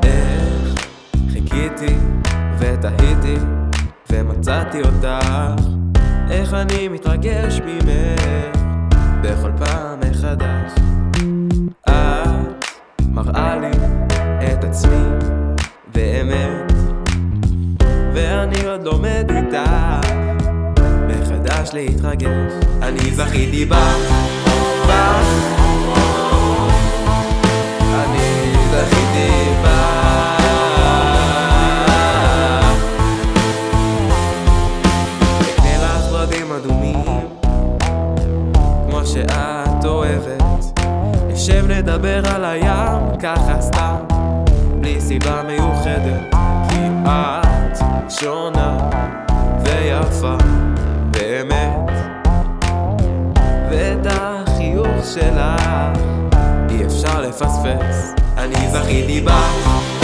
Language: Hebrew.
איך חיכיתי ותהיתי ומצאתי אותך, איך אני מתרגש ממך בכל פעם מחדש. את מראה לי את עצמי באמת, ואני עוד לומד איתך מחדש להתרגש. אני זכיתי בך, אני זכיתי בך, אקנה לך ברדים אדומים כמו שאת אוהבת, נשב נדבר על הים ככה סתם בלי סיבה מיוחדת, כי את שונה ויפה באמת, ואת החיוך שלך אי אפשר לפספס. אני זכיתי בך,